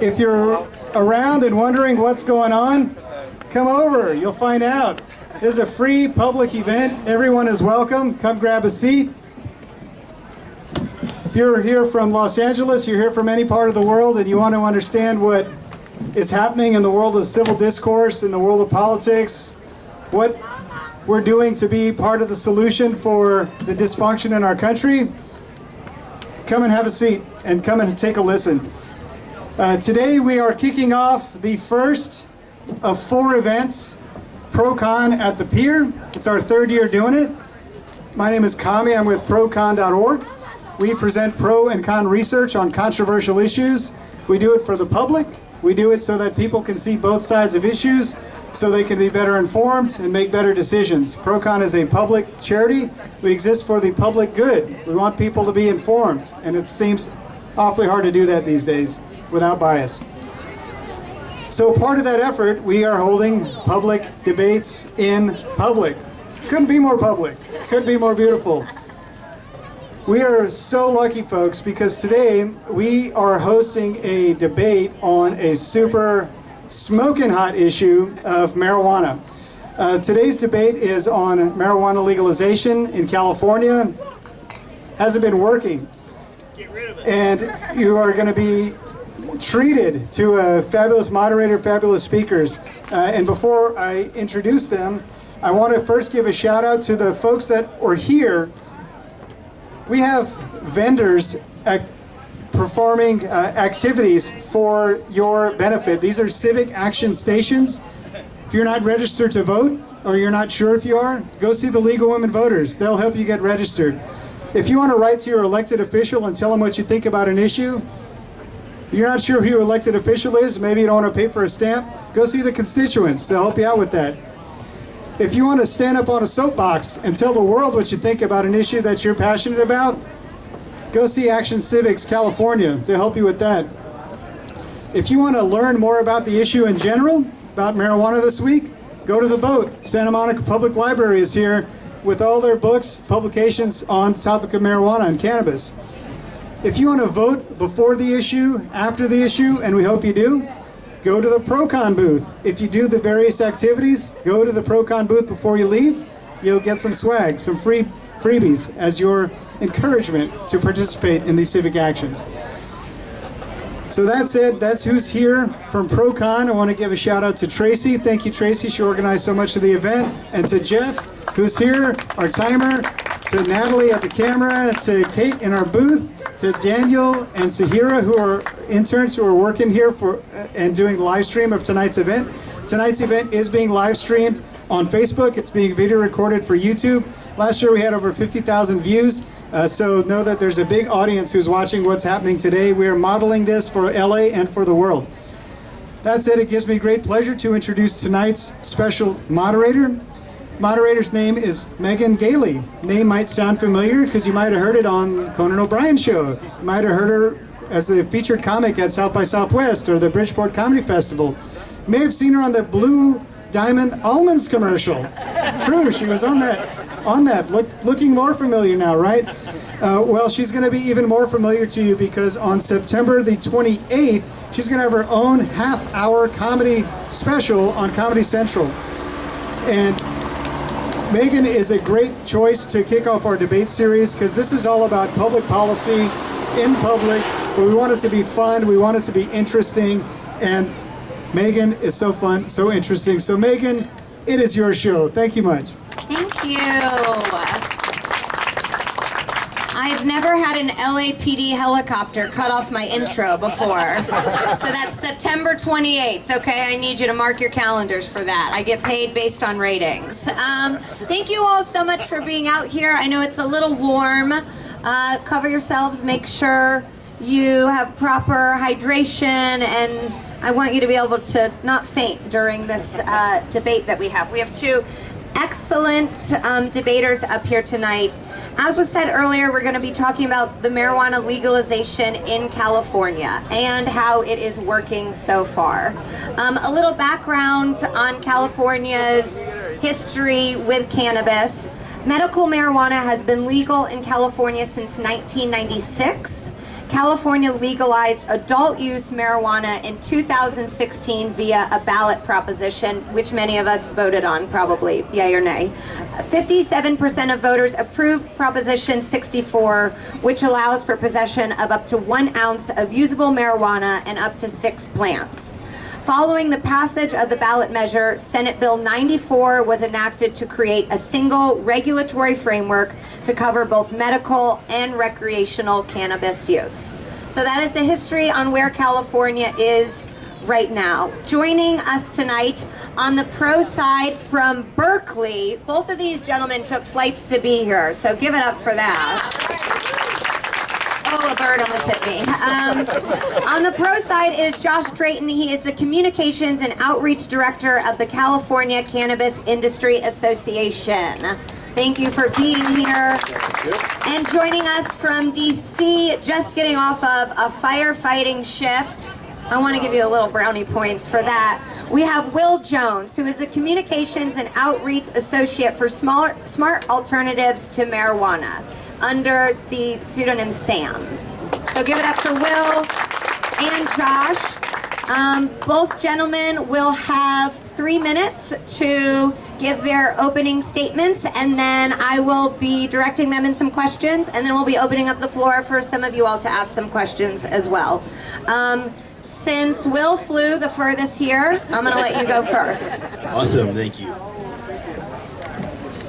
If you're around and wondering what's going on, come over. You'll find out. This is a free public event. Everyone is welcome. Come grab a seat. If you're here from Los Angeles, you're here from any part of the world, and you want to understand what is happening in the world of civil discourse, in the world of politics, what we're doing to be part of the solution for the dysfunction in our country, come and have a seat and come and take a listen. Today we are kicking off the first of 4 events, Pro-Con at the Pier. It's our 3rd year doing it. My name is Kami. I'm with procon.org. We present pro and con research on controversial issues. We do it for the public. We do it so that people can see both sides of issues, so they can be better informed and make better decisions. Pro-Con is a public charity. We exist for the public good. We want people to be informed, and it seems awfully hard to do that these days without bias. So part of that effort, we are holding public debates in public. Couldn't be more public. Couldn't be more beautiful. We are so lucky, folks, because today we are hosting a debate on a super smoking hot issue of marijuana. Today's debate is on marijuana legalization in California. Hasn't been working. Get rid of it. And you are going to be treated to a fabulous moderator, fabulous speakers. And before I introduce them, I want to first give a shout out to the folks that were here. We have vendors performing activities for your benefit. These are civic action stations. If you're not registered to vote, or you're not sure if you are, go see the League of Women Voters. They'll help you get registered. If you want to write to your elected official and tell them what you think about an issue, you're not sure who your elected official is, maybe you don't want to pay for a stamp, go see the constituents. They'll help you out with that. If you want to stand up on a soapbox and tell the world what you think about an issue that you're passionate about, go see Action Civics California. They'll help you with that. If you want to learn more about the issue in general, about marijuana this week, go to the Vote. Santa Monica Public Library is here with all their books, publications on the topic of marijuana and cannabis. If you want to vote before the issue, after the issue, and we hope you do, go to the Pro-Con booth. If you do the various activities, go to the Pro-Con booth before you leave. You'll get some swag, some freebies as your encouragement to participate in these civic actions. So that's it. That's who's here from Pro-Con. I want to give a shout out to Tracy. Thank you, Tracy. She organized so much of the event. And to Jeff, who's here, our timer. To Natalie at the camera. To Kate in our booth. To Daniel and Sahira, who are interns who are working here for and doing live stream of tonight's event. Tonight's event is being live streamed on Facebook. It's being video recorded for YouTube. Last year we had over 50,000 views, so know that there's a big audience who's watching what's happening today. We are modeling this for LA and for the world. That said, it gives me great pleasure to introduce tonight's special moderator. Moderator's name is Megan Gailey. Name might sound familiar because you might have heard it on Conan O'Brien's show. You might have heard her as a featured comic at South by Southwest or the Bridgeport Comedy Festival. You may have seen her on the Blue Diamond Almonds commercial. True, she was on that. Looking more familiar now, right? Well, she's going to be even more familiar to you because on September the 28th, she's going to have her own half-hour comedy special on Comedy Central. And Megan is a great choice to kick off our debate series because this is all about public policy in public, but we want it to be fun, we want it to be interesting, and Megan is so fun, so interesting. So Megan, it is your show. Thank you much. Thank you. I've never had an LAPD helicopter cut off my intro before. So that's September 28th, okay? I need you to mark your calendars for that. I get paid based on ratings. Thank you all so much for being out here. I know it's a little warm. Cover yourselves, make sure you have proper hydration, and I want you to be able to not faint during this debate that we have. We have 2 excellent debaters up here tonight. As was said earlier, we're going to be talking about the marijuana legalization in California and how it is working so far. A little background on California's history with cannabis. Medical marijuana has been legal in California since 1996. California legalized adult use marijuana in 2016 via a ballot proposition, which many of us voted on, probably, yay or nay. 57% of voters approved Proposition 64, which allows for possession of up to 1 ounce of usable marijuana and up to 6 plants. Following the passage of the ballot measure, Senate Bill 94 was enacted to create a single regulatory framework to cover both medical and recreational cannabis use. So that is the history on where California is right now. Joining us tonight on the pro side from Berkeley, both of these gentlemen took flights to be here, so give it up for that. Oh, a bird almost hit me. On the pro side is Josh Drayton. He is the Communications and Outreach Director of the California Cannabis Industry Association. Thank you for being here. And joining us from DC, just getting off of a firefighting shift. I want to give you a little brownie points for that. We have Will Jones, who is the Communications and Outreach Associate for Smart Alternatives to Marijuana, under the pseudonym Sam. So give it up for Will and Josh. Both gentlemen will have 3 minutes to give their opening statements, and then I will be directing them in some questions, and then we'll be opening up the floor for some of you all to ask some questions as well. Since Will flew the furthest here, I'm going to let you go first. Awesome, thank you.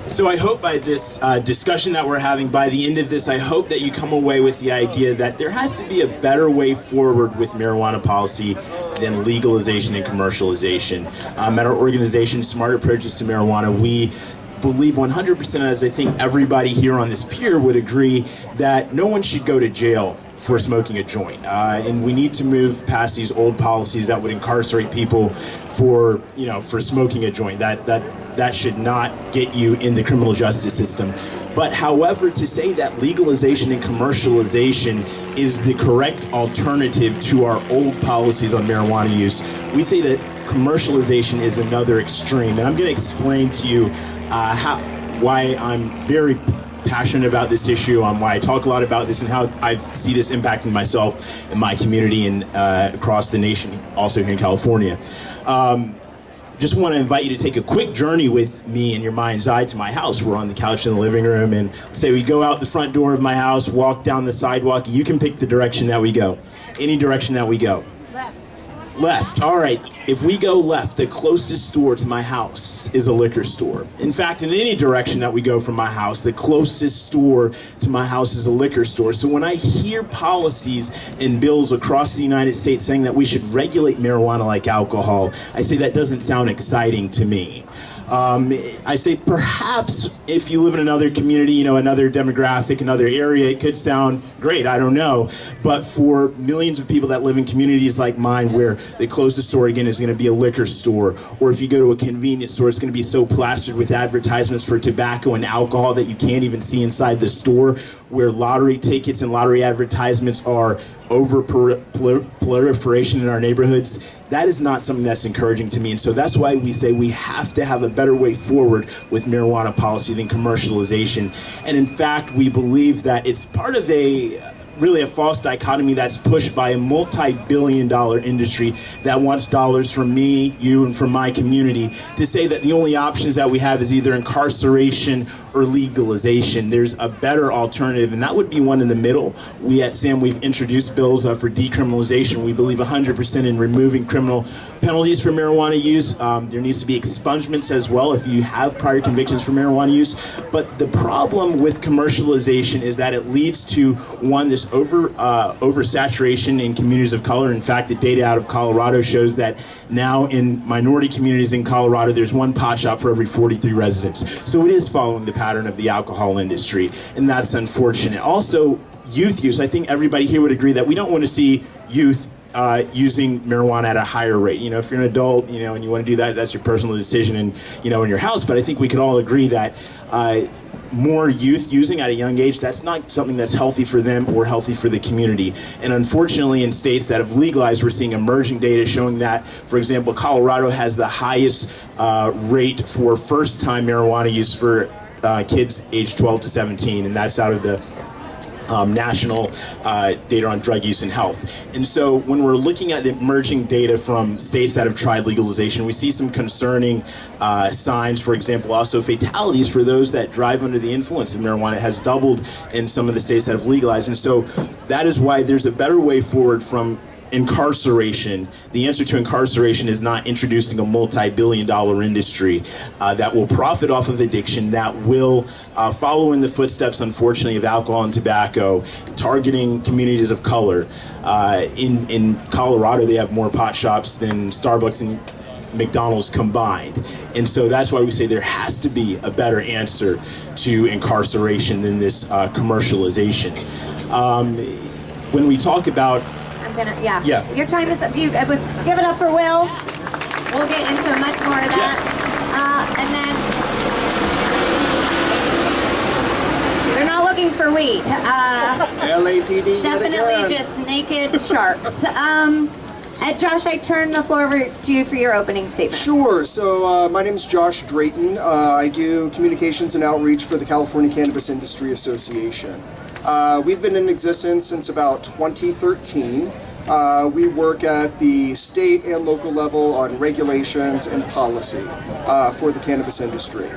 So I hope by this discussion that we're having, by the end of this, I hope that you come away with the idea that there has to be a better way forward with marijuana policy than legalization and commercialization. At our organization, Smart Approaches to Marijuana, we believe 100%, as I think everybody here on this pier would agree, that no one should go to jail for smoking a joint, and we need to move past these old policies that would incarcerate people for smoking a joint. That should not get you in the criminal justice system. But however, to say that legalization and commercialization is the correct alternative to our old policies on marijuana use, we say that commercialization is another extreme. And I'm going to explain to you why I'm very passionate about this issue, on why I talk a lot about this, and how I see this impacting myself and my community and across the nation, also here in California. Just want to invite you to take a quick journey with me in your mind's eye to my house. We're on the couch in the living room, and say we go out the front door of my house, walk down the sidewalk. You can pick the direction that we go. Any direction that we go. Left. All right. If we go left, the closest store to my house is a liquor store. In fact, in any direction that we go from my house, the closest store to my house is a liquor store. So when I hear policies and bills across the United States saying that we should regulate marijuana like alcohol, I say that doesn't sound exciting to me. I say perhaps if you live in another community, another demographic, another area, it could sound great, I don't know. But for millions of people that live in communities like mine, where the closest store again is going to be a liquor store, or if you go to a convenience store, it's going to be so plastered with advertisements for tobacco and alcohol that you can't even see inside the store, where lottery tickets and lottery advertisements are over proliferation in our neighborhoods. That is not something that's encouraging to me, and so that's why we say we have to have a better way forward with marijuana policy than commercialization. And in fact, we believe that it's part of really a false dichotomy that's pushed by a multi-billion-dollar industry that wants dollars from me, you, and from my community, to say that the only options that we have is either incarceration or legalization. There's a better alternative, and that would be one in the middle. We at SAM, we've introduced bills for decriminalization. We believe 100% in removing criminal penalties for marijuana use. There needs to be expungements as well if you have prior convictions for marijuana use. But the problem with commercialization is that it leads to, one, this oversaturation in communities of color. In fact, the data out of Colorado shows that now in minority communities in Colorado, there's one pot shop for every 43 residents. So it is following the pattern of the alcohol industry, and that's unfortunate. Also, youth use. I think everybody here would agree that we don't want to see youth using marijuana at a higher rate. If you're an adult, and you want to do that, that's your personal decision and, in your house. But I think we could all agree that more youth using at a young age, that's not something that's healthy for them or healthy for the community. And unfortunately, in states that have legalized, we're seeing emerging data showing that, for example, Colorado has the highest rate for first-time marijuana use for kids aged 12 to 17, and that's out of the national data on drug use and health. And so when we're looking at the emerging data from states that have tried legalization, we see some concerning signs. For example, also fatalities for those that drive under the influence of marijuana has doubled in some of the states that have legalized. And so that is why there's a better way forward from incarceration. The answer to incarceration is not introducing a multi-billion-dollar industry that will profit off of addiction, that will follow in the footsteps, unfortunately, of alcohol and tobacco, targeting communities of color. In Colorado, they have more pot shops than Starbucks and McDonald's combined. And so that's why we say there has to be a better answer to incarceration than this commercialization. When we talk about Yeah. Your time is up. Let's give it up for Will. We'll get into much more of that. And then they're not looking for weed. LAPD. Definitely just naked sharks. Josh, I turn the floor over to you for your opening statement. Sure. So my name is Josh Drayton. I do communications and outreach for the California Cannabis Industry Association. We've been in existence since about 2013. We work at the state and local level on regulations and policy for the cannabis industry.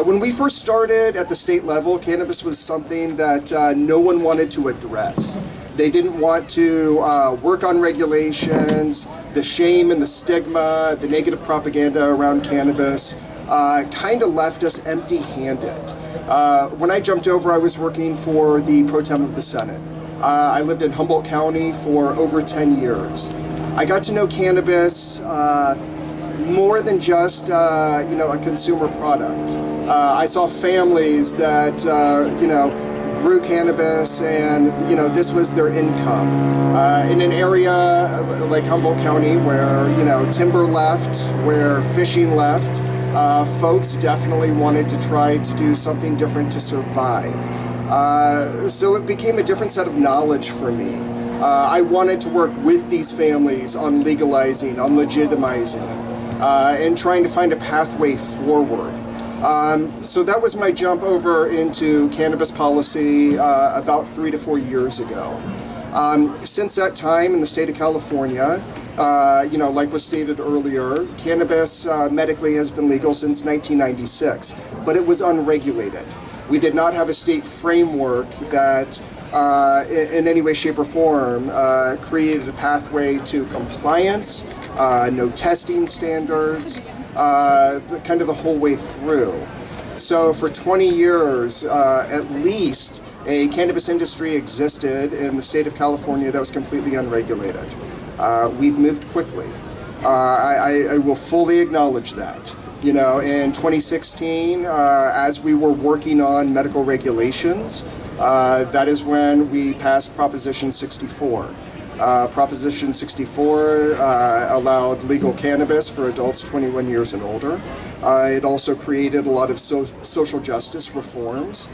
When we first started at the state level, cannabis was something that no one wanted to address. They didn't want to work on regulations. The shame and the stigma, the negative propaganda around cannabis kind of left us empty-handed. When I jumped over, I was working for the Pro Tem of the Senate. I lived in Humboldt County for over 10 years. I got to know cannabis more than just a consumer product. I saw families that grew cannabis, and this was their income. In an area like Humboldt County, where timber left, where fishing left, folks definitely wanted to try to do something different to survive. So it became a different set of knowledge for me. I wanted to work with these families on legalizing, on legitimizing, and trying to find a pathway forward. So that was my jump over into cannabis policy about 3 to 4 years ago. Since that time in the state of California, like was stated earlier, cannabis medically has been legal since 1996, but it was unregulated. We did not have a state framework that in any way, shape, or form created a pathway to compliance, no testing standards, kind of the whole way through. So for 20 years, at least, a cannabis industry existed in the state of California that was completely unregulated. We've moved quickly. I will fully acknowledge that. In 2016, as we were working on medical regulations, that is when we passed Proposition 64. Proposition 64 allowed legal cannabis for adults 21 years and older. It also created a lot of social justice reforms,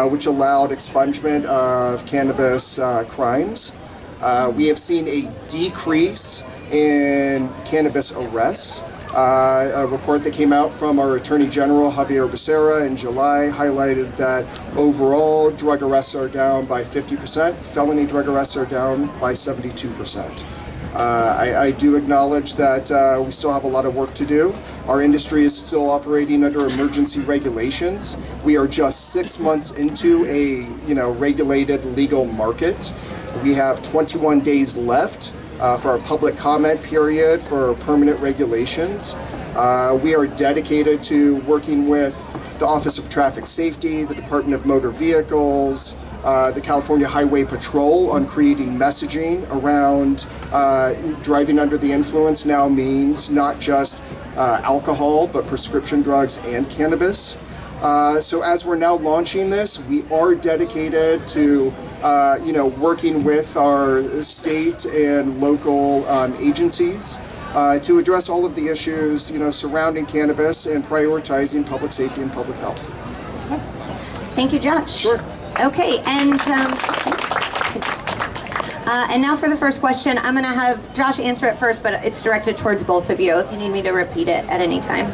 which allowed expungement of cannabis crimes. We have seen a decrease in cannabis arrests. A report that came out from our Attorney General, Javier Becerra, in July highlighted that overall drug arrests are down by 50%, felony drug arrests are down by 72%. I do acknowledge that we still have a lot of work to do. Our industry is still operating under emergency regulations. We are just 6 months into a regulated legal market. We have 21 days left for our public comment period for permanent regulations. We are dedicated to working with the Office of Traffic Safety, the Department of Motor Vehicles, the California Highway Patrol on creating messaging around driving under the influence now means not just alcohol, but prescription drugs and cannabis. So as we're now launching this, we are dedicated to working with our state and local agencies to address all of the issues surrounding cannabis and prioritizing public safety and public health. Thank you, Josh. Sure. Okay, and now for the first question, I'm going to have Josh answer it first, but it's directed towards both of you if you need me to repeat it at any time.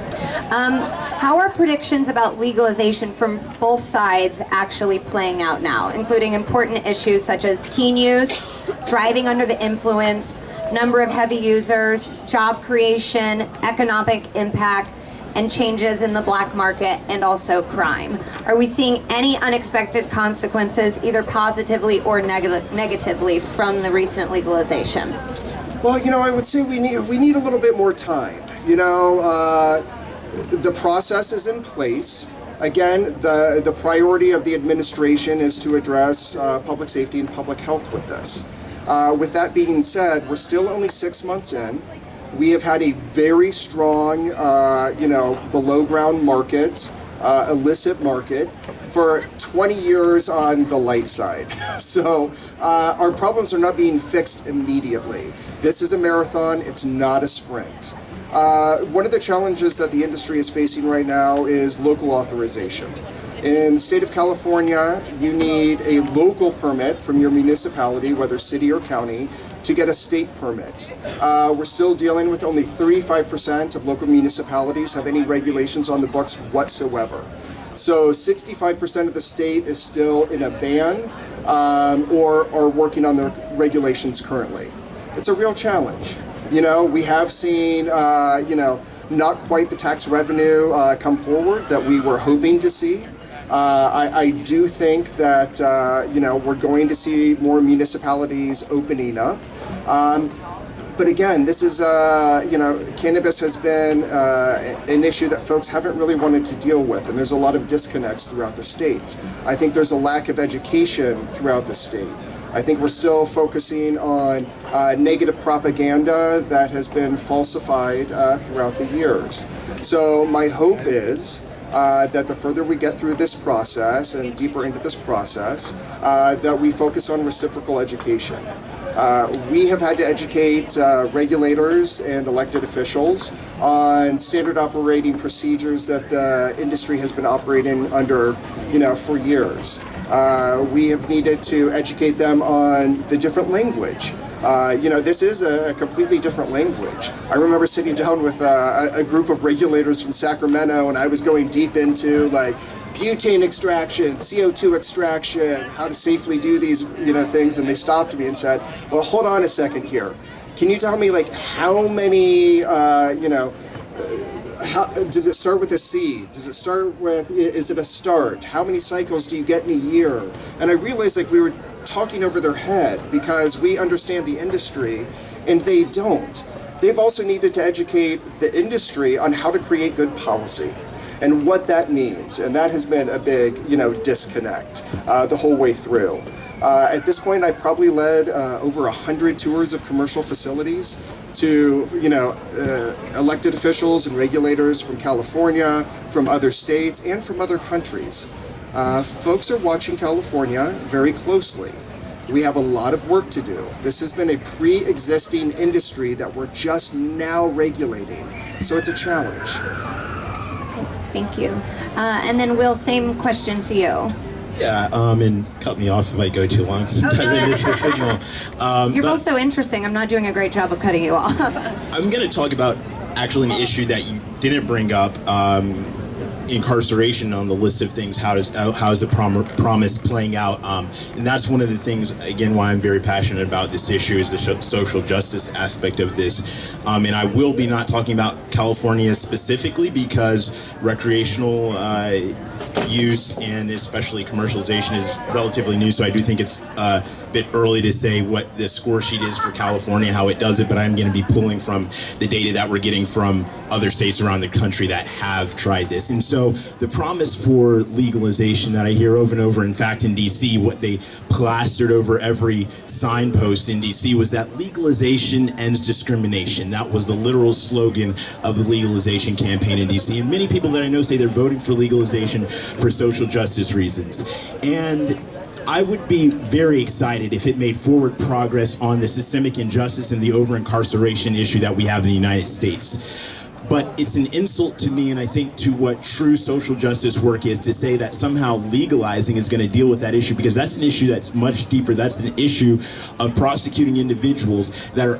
How are predictions about legalization from both sides actually playing out now, including important issues such as teen use, driving under the influence, number of heavy users, job creation, economic impact, and changes in the black market, and also crime? Are we seeing any unexpected consequences, either positively or negatively, from the recent legalization? Well, I would say we need a little bit more time. The process is in place. Again, the priority of the administration is to address public safety and public health with this. With that being said, we're still only 6 months in. We have had a very strong, below ground market, illicit market for 20 years on the light side. So our problems are not being fixed immediately. This is a marathon, it's not a sprint. One of the challenges that the industry is facing right now is local authorization. In the state of California, you need a local permit from your municipality, whether city or county, to get a state permit. We're still dealing with only 35% of local municipalities have any regulations on the books whatsoever. So 65% of the state is still in a ban or are working on their regulations currently. It's a real challenge. We have seen, not quite the tax revenue come forward that we were hoping to see. I do think that, we're going to see more municipalities opening up. But again, this is, cannabis has been an issue that folks haven't really wanted to deal with, and there's a lot of disconnects throughout the state. I think there's a lack of education throughout the state. I think we're still focusing on negative propaganda that has been falsified throughout the years. So my hope is that the further we get through this process and deeper into this process, that we focus on reciprocal education. We have had to educate regulators and elected officials on standard operating procedures that the industry has been operating under, for years. We have needed to educate them on the different language. This is a completely different language. I remember sitting down with a group of regulators from Sacramento, and I was going deep into butane extraction, CO2 extraction, how to safely do these things, and they stopped me and said, well, hold on a second here. Can you tell me how many does it start with a seed? Does it start with, is it a start? How many cycles do you get in a year? And I realized we were talking over their head because we understand the industry and they don't. They've also needed to educate the industry on how to create good policy and what that means. And that has been a big, disconnect the whole way through. At this point, I've probably led over 100 tours of commercial facilities to, elected officials and regulators from California, from other states, and from other countries. Folks are watching California very closely. We have a lot of work to do. This has been a pre-existing industry that we're just now regulating. So it's a challenge. Thank you. And then Will, same question to you. Yeah, and cut me off if I go too long. Sometimes I miss the signal. You're both so interesting. I'm not doing a great job of cutting you off. I'm going to talk about actually an issue that you didn't bring up. Incarceration on the list of things. How is the promise playing out? And that's one of the things, again, why I'm very passionate about this issue is the social justice aspect of this. And I will be not talking about California specifically because recreational use and especially commercialization is relatively new, so I do think it's a bit early to say what the score sheet is for California, how it does it, but I'm going to be pulling from the data that we're getting from other states around the country that have tried this. And so the promise for legalization that I hear over and over, in fact in DC, what they plastered over every signpost in DC was that legalization ends discrimination. That was the literal slogan of the legalization campaign in DC. And many people that I know say they're voting for legalization for social justice reasons. And I would be very excited if it made forward progress on the systemic injustice and the over-incarceration issue that we have in the United States. But it's an insult to me, and I think to what true social justice work is, to say that somehow legalizing is going to deal with that issue, because that's an issue that's much deeper. That's an issue of prosecuting individuals that are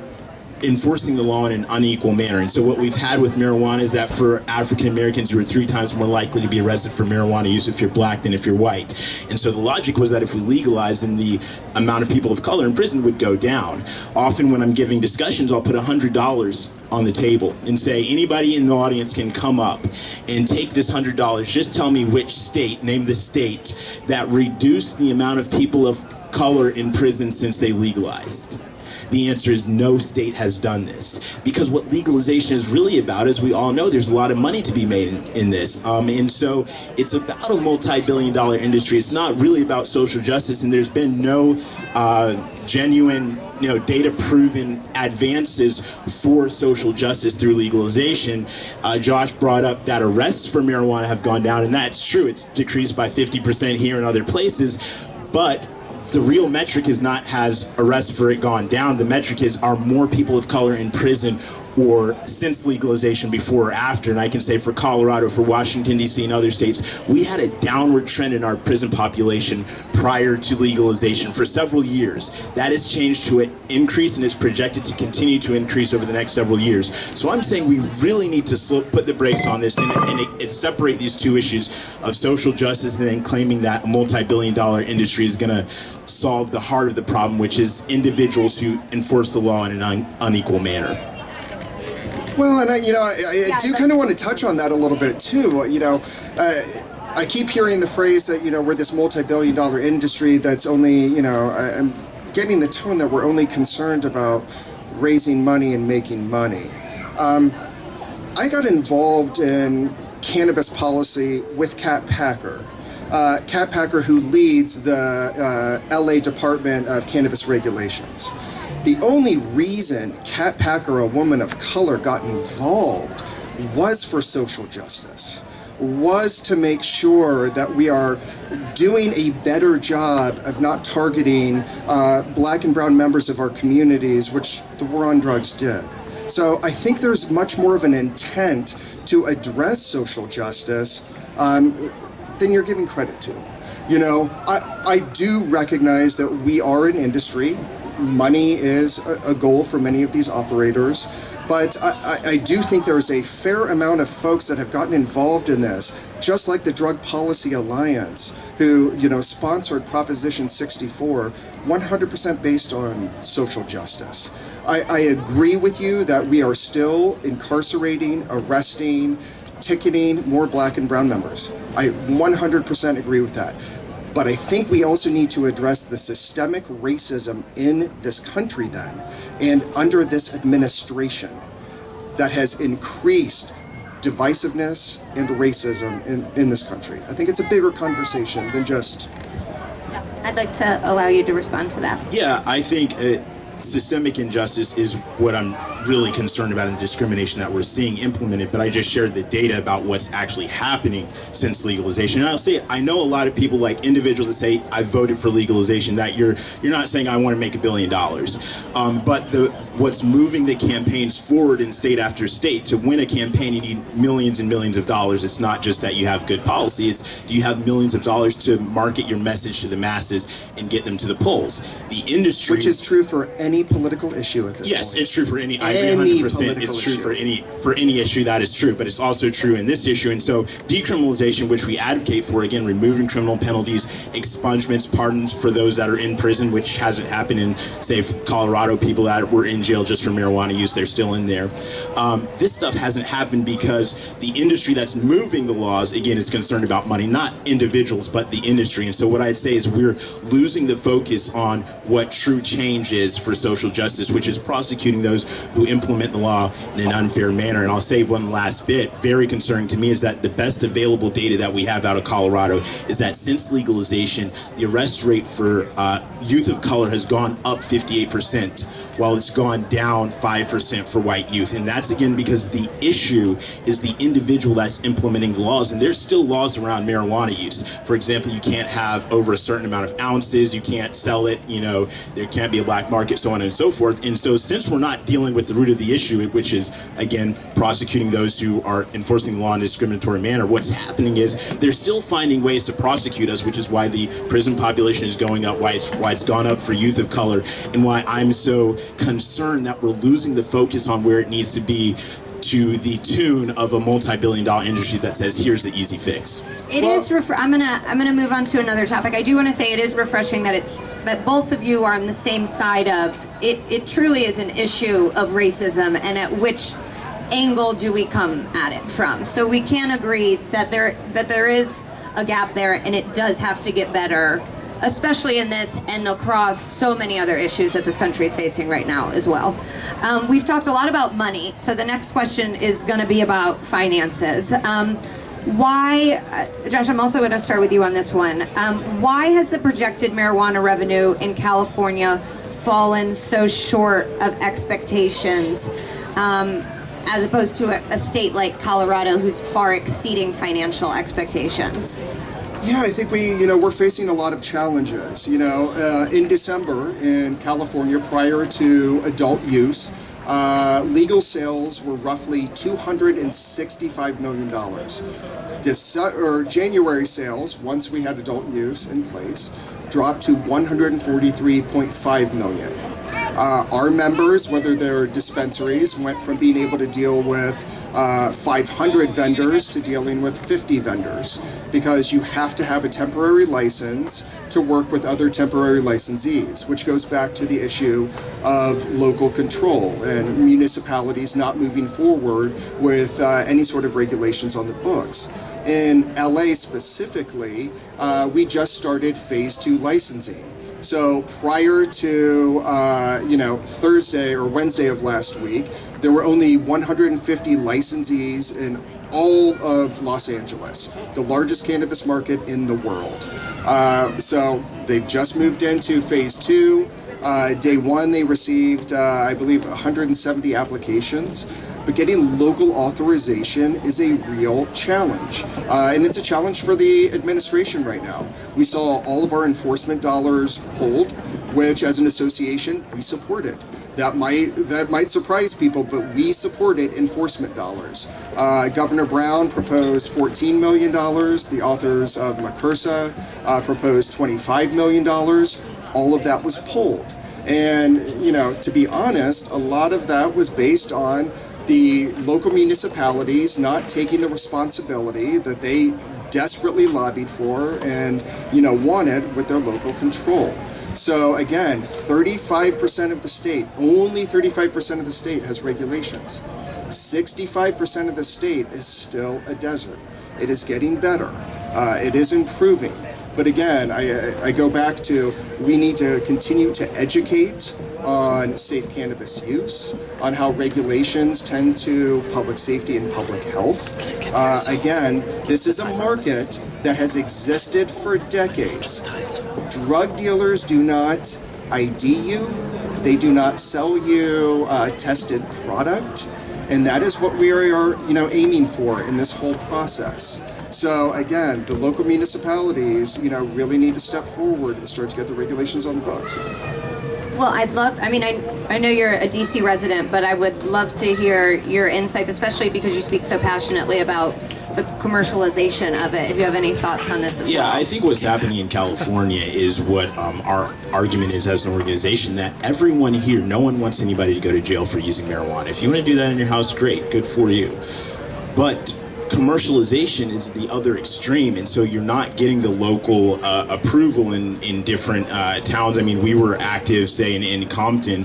enforcing the law in an unequal manner. And so what we've had with marijuana is that for African Americans, you are 3 times more likely to be arrested for marijuana use if you're black than if you're white. And so the logic was that if we legalized, then the amount of people of color in prison would go down. Often when I'm giving discussions, I'll put $100 on the table and say, anybody in the audience can come up and take this $100. Just tell me which state, name the state, that reduced the amount of people of color in prison since they legalized. The answer is no state has done this, because what legalization is really about, as we all know, there's a lot of money to be made in this, and so it's about a multi-billion-dollar industry. It's not really about social justice, and there's been no genuine, data-proven advances for social justice through legalization. Josh brought up that arrests for marijuana have gone down, and that's true. It's decreased by 50% here and other places, but the real metric is not has arrests for it gone down. The metric is, are more people of color in prison or since legalization, before or after. And I can say for Colorado, for Washington, D.C., and other states, we had a downward trend in our prison population prior to legalization for several years. That has changed to an increase and is projected to continue to increase over the next several years. So I'm saying we really need to put the brakes on this and separate these two issues of social justice and then claiming that a multi-billion-dollar industry is going to solve the heart of the problem, which is individuals who enforce the law in an unequal manner. Well, and I do kind of want to touch on that a little bit too. I keep hearing the phrase that, we're this multi-billion-dollar industry that's only, I'm getting the tone that we're only concerned about raising money and making money. I got involved in cannabis policy with Kat Packer. Kat Packer, who leads the LA Department of Cannabis Regulations. The only reason Kat Packer, a woman of color, got involved was for social justice, was to make sure that we are doing a better job of not targeting black and brown members of our communities, which the war on drugs did. So I think there's much more of an intent to address social justice than you're giving credit to. I do recognize that we are an industry. Money is a goal for many of these operators, but I do think there's a fair amount of folks that have gotten involved in this, just like the Drug Policy Alliance, who sponsored Proposition 64, 100% based on social justice. I agree with you that we are still incarcerating, arresting, ticketing more black and brown members. I 100% agree with that. But I think we also need to address the systemic racism in this country then, and under this administration that has increased divisiveness and racism in this country. I think it's a bigger conversation than just... I'd like to allow you to respond to that. Yeah, I think systemic injustice is what I'm really concerned about, and discrimination that we're seeing implemented, but I just shared the data about what's actually happening since legalization. And I'll say, I know a lot of people, like individuals that say, I voted for legalization, that you're not saying I want to make $1 billion. But what's moving the campaigns forward in state after state, to win a campaign, you need millions and millions of dollars. It's not just that you have good policy, it's do you have millions of dollars to market your message to the masses and get them to the polls. The industry... Which is true for any political issue at this point. Yes, it's true for any... I agree 100%. It's true for any issue, that is true, but it's also true in this issue. And so decriminalization, which we advocate for, again, removing criminal penalties, expungements, pardons for those that are in prison, which hasn't happened in, say, Colorado. People that were in jail just for marijuana use, they're still in there. This stuff hasn't happened because the industry that's moving the laws, again, is concerned about money, not individuals, but the industry. And so what I'd say is we're losing the focus on what true change is for social justice, which is prosecuting those who implement the law in an unfair manner. And I'll say one last bit, very concerning to me, is that the best available data that we have out of Colorado is that since legalization, the arrest rate for youth of color has gone up 58%, while it's gone down 5% for white youth. And that's, again, because the issue is the individual that's implementing the laws. And there's still laws around marijuana use. For example, you can't have over a certain amount of ounces, you can't sell it, there can't be a black market. so on and so forth. And so since we're not dealing with the root of the issue, which is, again, prosecuting those who are enforcing the law in a discriminatory manner, what's happening is they're still finding ways to prosecute us, which is why the prison population is going up, why it's gone up for youth of color, and why I'm so concerned that we're losing the focus on where it needs to be, to the tune of a multi-billion-dollar industry that says, here's the easy fix. I'm gonna move on to another topic. I do want to say it is refreshing that both of you are on the same side of it. It truly is an issue of racism, and at which angle do we come at it from? So we can agree that there is a gap there, and it does have to get better, especially in this and across so many other issues that this country is facing right now as well. We've talked a lot about money, so the next question is going to be about finances. Why, Josh, I'm also going to start with you on this one. Why has the projected marijuana revenue in California fallen so short of expectations, as opposed to a state like Colorado who's far exceeding financial expectations? Yeah, I think we're facing a lot of challenges. In December in California, prior to adult use, legal sales were roughly $265 million. January sales, once we had adult use in place, dropped to $143.5 million. Our members, whether they're dispensaries, went from being able to deal with 500 vendors to dealing with 50 vendors, because you have to have a temporary license to work with other temporary licensees, which goes back to the issue of local control and municipalities not moving forward with any sort of regulations on the books. In LA specifically, we just started phase 2 licensing. So prior to Thursday or Wednesday of last week, there were only 150 licensees in all of Los Angeles, the largest cannabis market in the world. So they've just moved into phase 2. Day 1 they received, I believe, 170 applications. But getting local authorization is a real challenge. And it's a challenge for the administration right now. We saw all of our enforcement dollars pulled, which as an association, we supported. That might surprise people, but we supported enforcement dollars. Governor Brown proposed $14 million. The authors of McCursa proposed $25 million. All of that was pulled. And, to be honest, a lot of that was based on the local municipalities not taking the responsibility that they desperately lobbied for and, wanted with their local control. So again, 35% of the state, only 35% of the state has regulations. 65% of the state is still a desert. It is getting better. It is improving. But again, I go back to, we need to continue to educate on safe cannabis use, on how regulations tend to public safety and public health. Again, this is a market that has existed for decades. Drug dealers do not ID you. They do not sell you a tested product. And that is what we are, aiming for in this whole process. So again, the local municipalities, really need to step forward and start to get the regulations on the books. Well, I know you're a DC resident, but I would love to hear your insights, especially because you speak so passionately about the commercialization of it. If you have any thoughts on this as well. Yeah, I think what's happening in California is what our argument is as an organization, that everyone here, no one wants anybody to go to jail for using marijuana. If you want to do that in your house, great, good for you. But commercialization is the other extreme, and so you're not getting the local approval in different towns. I mean, we were active, say, in Compton,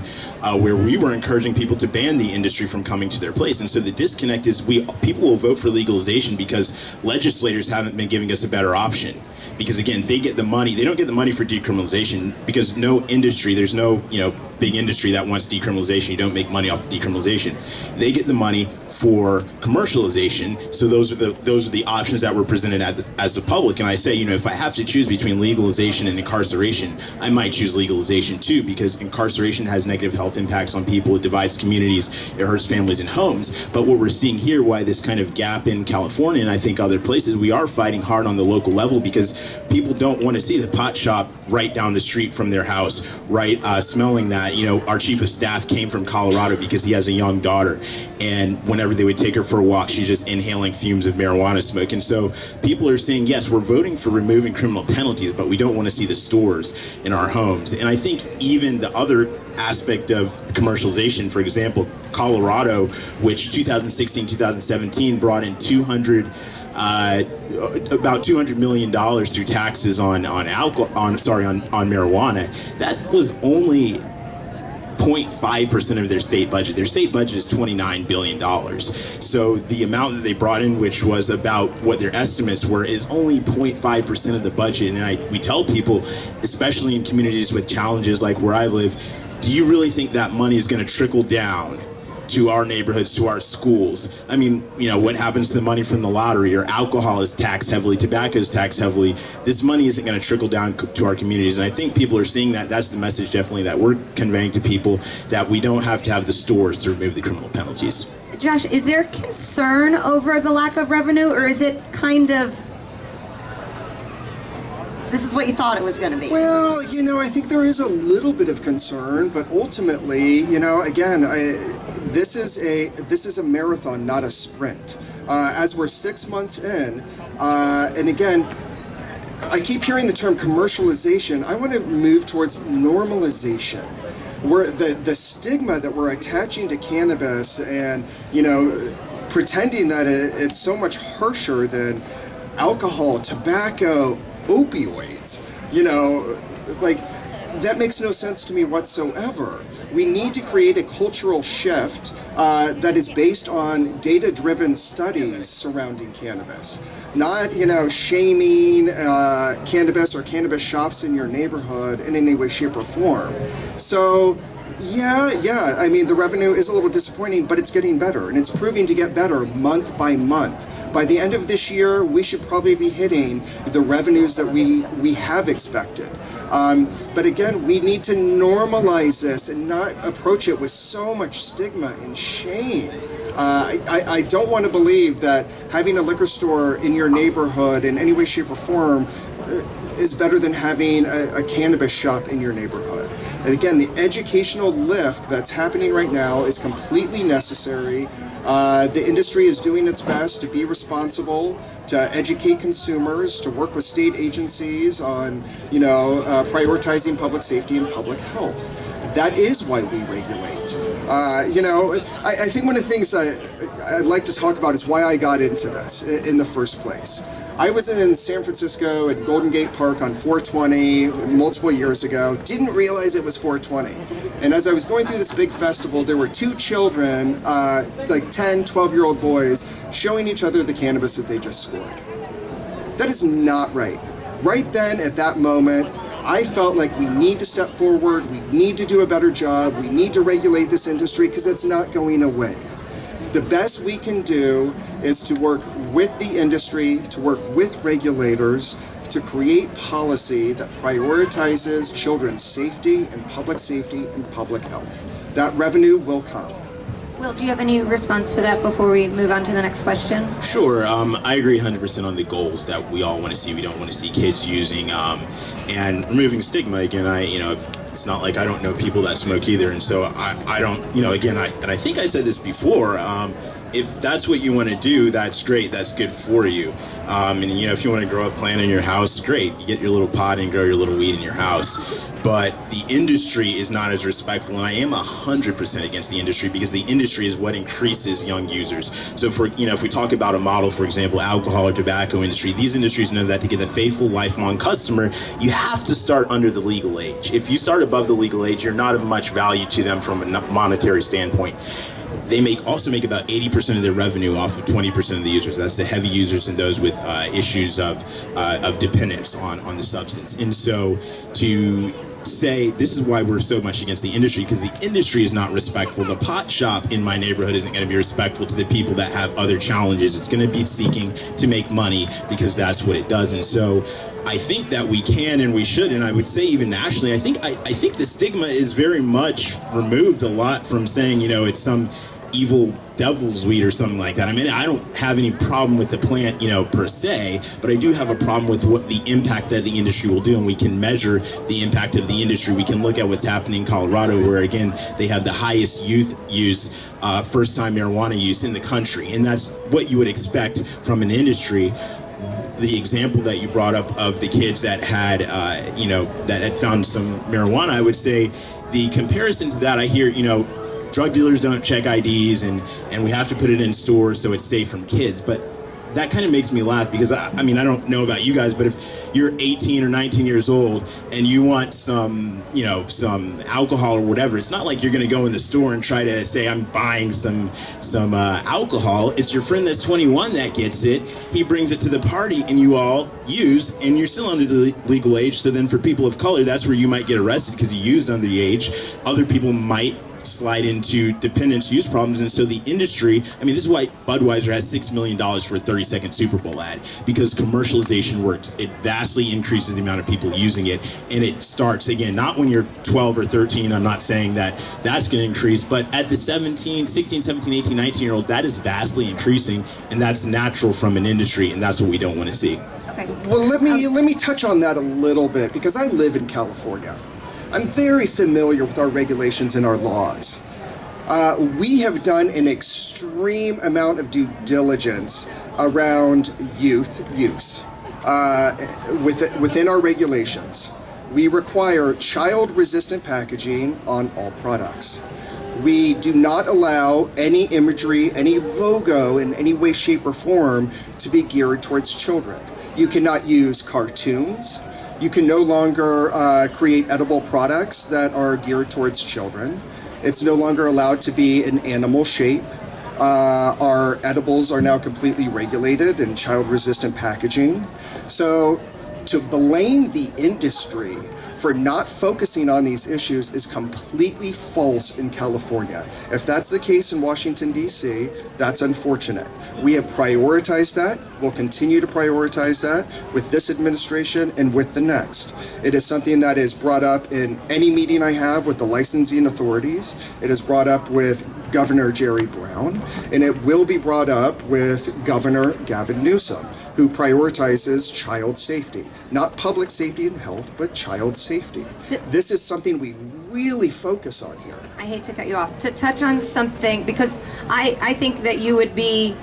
where we were encouraging people to ban the industry from coming to their place. And so the disconnect is people will vote for legalization because legislators haven't been giving us a better option. Because again, they get the money. They don't get the money for decriminalization because no industry, there's no big industry that wants decriminalization. You don't make money off of decriminalization. They get the money for commercialization. So those are the options that were presented as the public. And I say, if I have to choose between legalization and incarceration, I might choose legalization too, because incarceration has negative health impacts on people. It divides communities. It hurts families and homes. But what we're seeing here, why this kind of gap in California and I think other places, we are fighting hard on the local level because people don't want to see the pot shop right down the street from their house, right, smelling that. You know, our chief of staff came from Colorado because he has a young daughter, and whenever they would take her for a walk, she's just inhaling fumes of marijuana smoke. And so people are saying, yes, we're voting for removing criminal penalties, but we don't want to see the stores in our homes. And I think even the other aspect of commercialization, for example, Colorado, which 2016-2017 brought in about $200 million through taxes on marijuana. That was only 0.5% of their state budget. Their state budget is $29 billion. So the amount that they brought in, which was about what their estimates were, is only 0.5% of the budget. And we tell people, especially in communities with challenges like where I live, do you really think that money is going to trickle down to our neighborhoods, to our schools? I mean, you know, what happens to the money from the lottery, or alcohol is taxed heavily, tobacco is taxed heavily. This money isn't going to trickle down to our communities. And I think people are seeing that. That's the message definitely that we're conveying to people, that we don't have to have the stores to remove the criminal penalties. Josh, is there concern over the lack of revenue, or is it kind of, this is what you thought it was going to be? Well, you know, I think there is a little bit of concern, but ultimately, you know, again, this is a marathon, not a sprint. As we're 6 months in, and again, I keep hearing the term commercialization. I want to move towards normalization, where the stigma that we're attaching to cannabis, and, you know, pretending that it's so much harsher than alcohol, tobacco, opioids, you know, like, that makes no sense to me whatsoever. We need to create a cultural shift that is based on data-driven studies surrounding cannabis, not, you know, shaming cannabis or cannabis shops in your neighborhood in any way, shape, or form. So yeah, I mean, the revenue is a little disappointing, but it's getting better, and it's proving to get better month by month. By the end of this year, we should probably be hitting the revenues that we have expected. But again, we need to normalize this and not approach it with so much stigma and shame. I don't want to believe that having a liquor store in your neighborhood in any way, shape, or form is better than having a cannabis shop in your neighborhood. And again, the educational lift that's happening right now is completely necessary. The industry is doing its best to be responsible, to educate consumers, to work with state agencies on, you know, prioritizing public safety and public health. That is why we regulate. You know, I think one of the things I'd like to talk about is why I got into this in the first place. I was in San Francisco at Golden Gate Park on 420 multiple years ago, didn't realize it was 420. And as I was going through this big festival, there were two children, like 10, 12-year-old boys, showing each other the cannabis that they just scored. That is not right. Right then, at that moment, I felt like we need to step forward, we need to do a better job, we need to regulate this industry because it's not going away. The best we can do is to work with the industry, to work with regulators, to create policy that prioritizes children's safety and public health. That revenue will come. Will, do you have any response to that before we move on to the next question? Sure. I agree 100% on the goals that we all want to see. We don't want to see kids using and removing stigma. Again, it's not like I don't know people that smoke either, and so I don't, again, I think I said this before, if that's what you want to do, that's great, that's good for you. And if you want to grow a plant in your house, great, you get your little pot and grow your little weed in your house. But the industry is not as respectful, and I am 100% against the industry, because the industry is what increases young users. So for, if we talk about a model, for example, alcohol or tobacco industry, these industries know that to get a faithful lifelong customer, you have to start under the legal age. If you start above the legal age, you're not of much value to them from a monetary standpoint. They also make about 80% of their revenue off of 20% of the users. That's the heavy users and those with issues of dependence on the substance. And so to say this is why we're so much against the industry, because the industry is not respectful. The pot shop in my neighborhood isn't going to be respectful to the people that have other challenges. It's going to be seeking to make money because that's what it does. And so I think that we can and we should, and I would say even nationally, I think the stigma is very much removed a lot from saying, it's some evil devil's weed or something like that. I mean, I don't have any problem with the plant, per se, but I do have a problem with what the impact that the industry will do, and we can measure the impact of the industry. We can look at what's happening in Colorado, where again, they have the highest youth use, first-time marijuana use in the country, and that's what you would expect from an industry. The example that you brought up of the kids that had, that had found some marijuana, I would say the comparison to that, I hear, drug dealers don't check IDs and we have to put it in stores so it's safe from kids. But that kind of makes me laugh because, I don't know about you guys, but if you're 18 or 19 years old and you want some alcohol or whatever, it's not like you're going to go in the store and try to say, I'm buying some alcohol. It's your friend that's 21 that gets it. He brings it to the party and you all use, and you're still under the legal age. So then for people of color, that's where you might get arrested because you used under the age. Other people might slide into dependence use problems, and so the industry, this is why Budweiser has $6 million for a 30-second Super Bowl ad, because commercialization works. It vastly increases the amount of people using it, and it starts, again, not when you're 12 or 13, I'm not saying that that's going to increase, but at the 16, 17, 18, 19-year-old, that is vastly increasing, and that's natural from an industry, and that's what we don't want to see. Okay. Well, let me touch on that a little bit, because I live in California. I'm very familiar with our regulations and our laws. We have done an extreme amount of due diligence around youth use. Within our regulations, we require child-resistant packaging on all products. We do not allow any imagery, any logo in any way, shape, or form to be geared towards children. You cannot use cartoons. You can no longer create edible products that are geared towards children. It's no longer allowed to be an animal shape. Our edibles are now completely regulated in child-resistant packaging. So to blame the industry for not focusing on these issues is completely false in California. If that's the case in Washington, D.C., that's unfortunate. We have prioritized that. We'll continue to prioritize that with this administration and with the next. It is something that is brought up in any meeting I have with the licensing authorities. It is brought up with Governor Jerry Brown, and it will be brought up with Governor Gavin Newsom, who prioritizes child safety. Not public safety and health, but child safety. This is something we really focus on here. I hate to cut you off. To touch on something, because I think that you would be,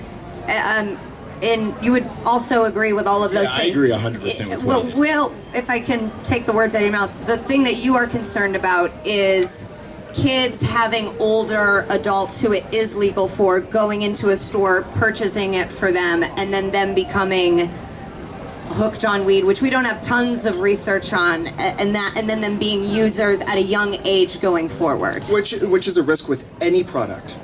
and you would also agree with all of those things. I agree 100% with what you just Will, if I can take the words out of your mouth, the thing that you are concerned about is kids having older adults who it is legal for going into a store, purchasing it for them, and then them becoming hooked on weed, which we don't have tons of research on, and then them being users at a young age going forward. Which is a risk with any product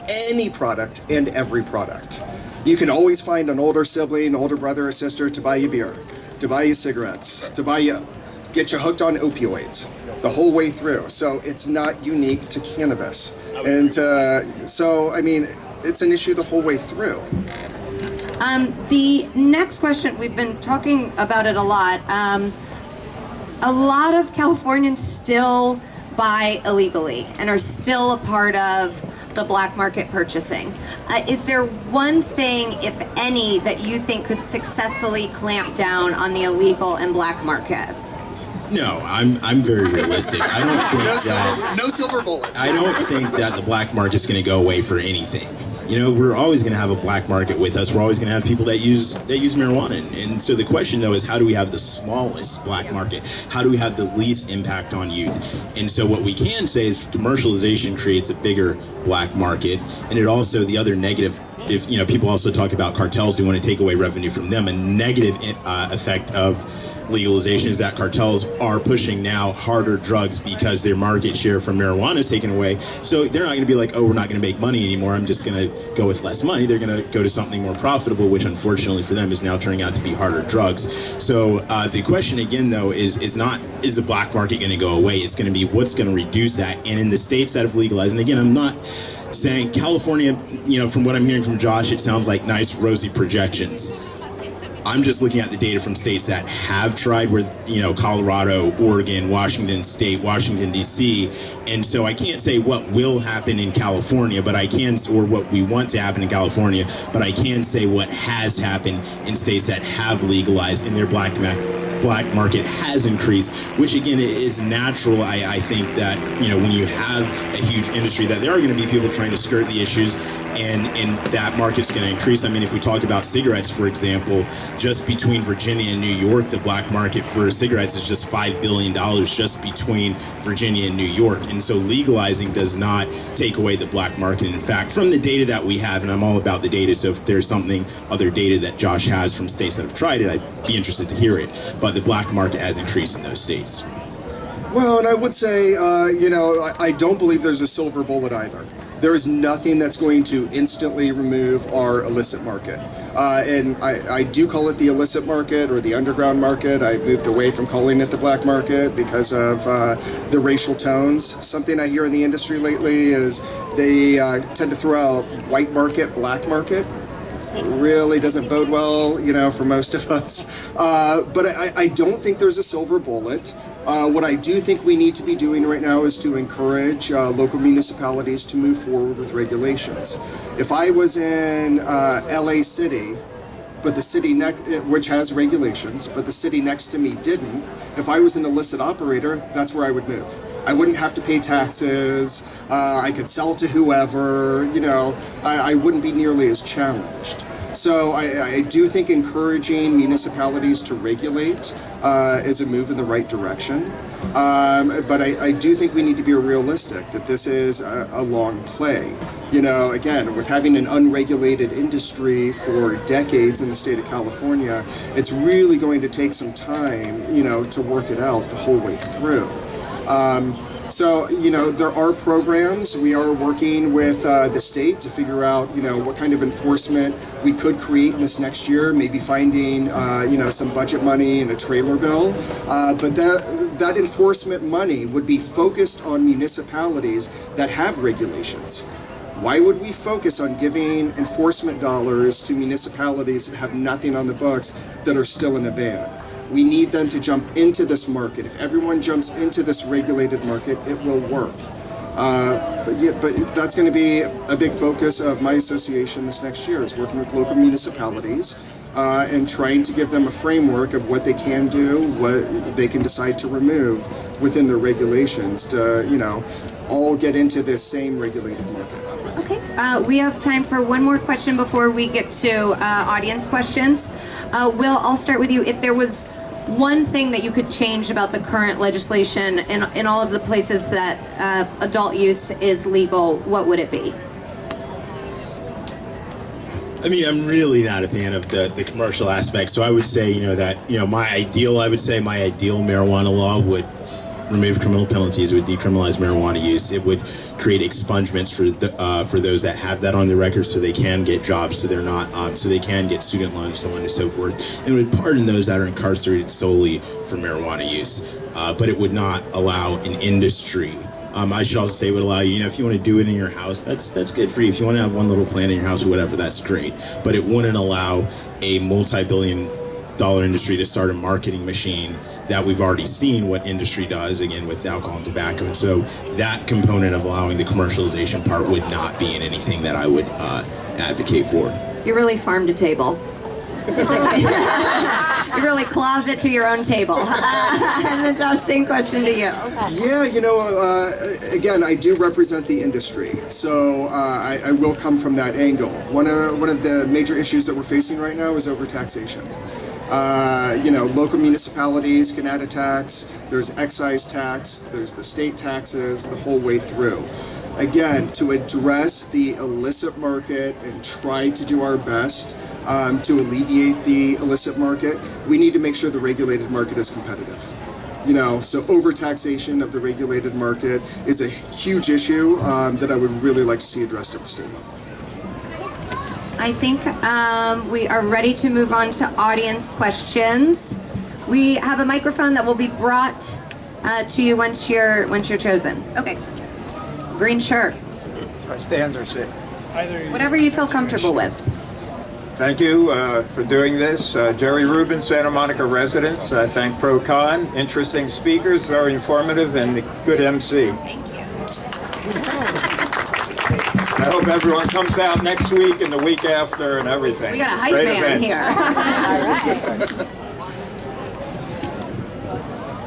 and every product. You can always find an older sibling, older brother or sister to buy you beer, to buy you cigarettes, get you hooked on opioids the whole way through. So it's not unique to cannabis. And it's an issue the whole way through. The next question, we've been talking about it a lot. A lot of Californians still buy illegally and are still a part of the black market purchasing. Is there one thing, if any, that you think could successfully clamp down on the illegal and black market? No, I'm very realistic. I don't think no silver bullet. I don't think that the black market's going to go away for anything. We're always going to have a black market with us. We're always going to have people that use marijuana. And so the question, though, is how do we have the smallest black market? How do we have the least impact on youth? And so what we can say is commercialization creates a bigger black market. And it also, the other negative, if people also talk about cartels who want to take away revenue from them, a negative effect of legalization is that cartels are pushing now harder drugs because their market share from marijuana is taken away. So they're not going to be like, oh, we're not going to make money anymore. I'm just going to go with less money. They're going to go to something more profitable, which unfortunately for them is now turning out to be harder drugs. So the question again, though, is the black market going to go away? It's going to be what's going to reduce that. And in the states that have legalized, and again, I'm not saying California, from what I'm hearing from Josh, it sounds like nice rosy projections. I'm just looking at the data from states that have tried, where, you know, Colorado, Oregon, Washington State, Washington, D.C. And so I can't say what will happen in California, but I can, or what we want to happen in California, but I can say what has happened in states that have legalized, and their black market has increased, which again is natural. I think that, you know, when you have a huge industry, that there are going to be people trying to skirt the issues, and that market's going to increase. I mean, if we talk about cigarettes, for example, just between Virginia and New York, the black market for cigarettes is just $5 billion just between Virginia and New York. And so legalizing does not take away the black market. In fact, from the data that we have, and I'm all about the data, so if there's something, other data that Josh has from states that have tried it, I'd be interested to hear it. But the black market has increased in those states. Well, and I would say, you know, I don't believe there's a silver bullet either. There is nothing that's going to instantly remove our illicit market. And I do call it the illicit market or the underground market. I've moved away from calling it the black market because of the racial tones. Something I hear in the industry lately is they tend to throw out white market, black market. It really doesn't bode well, you know, for most of us. But I don't think there's a silver bullet. What I do think we need to be doing right now is to encourage local municipalities to move forward with regulations. If I was in LA City, but the city which has regulations, but the city next to me didn't, if I was an illicit operator, that's where I would move. I wouldn't have to pay taxes, I could sell to whoever, you know, I wouldn't be nearly as challenged. So I do think encouraging municipalities to regulate is a move in the right direction. But I do think we need to be realistic that this is a long play. You know, again, with having an unregulated industry for decades in the state of California, it's really going to take some time, you know, to work it out the whole way through. So, you know, there are programs. We are working with the state to figure out, you know, what kind of enforcement we could create in this next year, maybe finding, you know, some budget money in a trailer bill. But that enforcement money would be focused on municipalities that have regulations. Why would we focus on giving enforcement dollars to municipalities that have nothing on the books that are still in a ban? We need them to jump into this market. If everyone jumps into this regulated market, it will work. But that's going to be a big focus of my association this next year, is working with local municipalities and trying to give them a framework of what they can do, what they can decide to remove within their regulations to, you know, all get into this same regulated market. Okay, we have time for one more question before we get to audience questions. Will, I'll start with you. If there was one thing that you could change about the current legislation in all of the places that adult use is legal, what would it be? I mean, I'm really not a fan of the commercial aspect, so I would say, you know, that, you know, my ideal marijuana law would remove criminal penalties, it would decriminalize marijuana use, it would create expungements for those that have that on their record, so they can get jobs, so they're not, so they can get student loans, so on and so forth, and would pardon those that are incarcerated solely for marijuana use. But it would not allow an industry. I should also say it would allow you, you know, if you want to do it in your house, that's good for you. If you want to have one little plant in your house or whatever, that's great. But it wouldn't allow a multi-billion-dollar industry to start a marketing machine that we've already seen what industry does, again, with alcohol and tobacco. And so that component of allowing the commercialization part would not be in anything that I would advocate for. You're really farm to table. You're really closet to your own table. And then Josh, same question to you. Yeah, you know, again, I do represent the industry, so I will come from that angle. One of the major issues that we're facing right now is overtaxation. You know, local municipalities can add a tax, there's excise tax, there's the state taxes, the whole way through. Again, to address the illicit market and try to do our best to alleviate the illicit market, we need to make sure the regulated market is competitive. You know, so overtaxation of the regulated market is a huge issue that I would really like to see addressed at the state level. I think we are ready to move on to audience questions. We have a microphone that will be brought to you once you're chosen. Okay. Green shirt. Stand or sit? Whatever you feel comfortable with. Thank you for doing this. Jerry Rubin, Santa Monica residents. I thank Pro-Con. Interesting speakers, very informative, and good MC. Thank you. I hope everyone comes out next week and the week after and everything. We got a hype Great man events. here.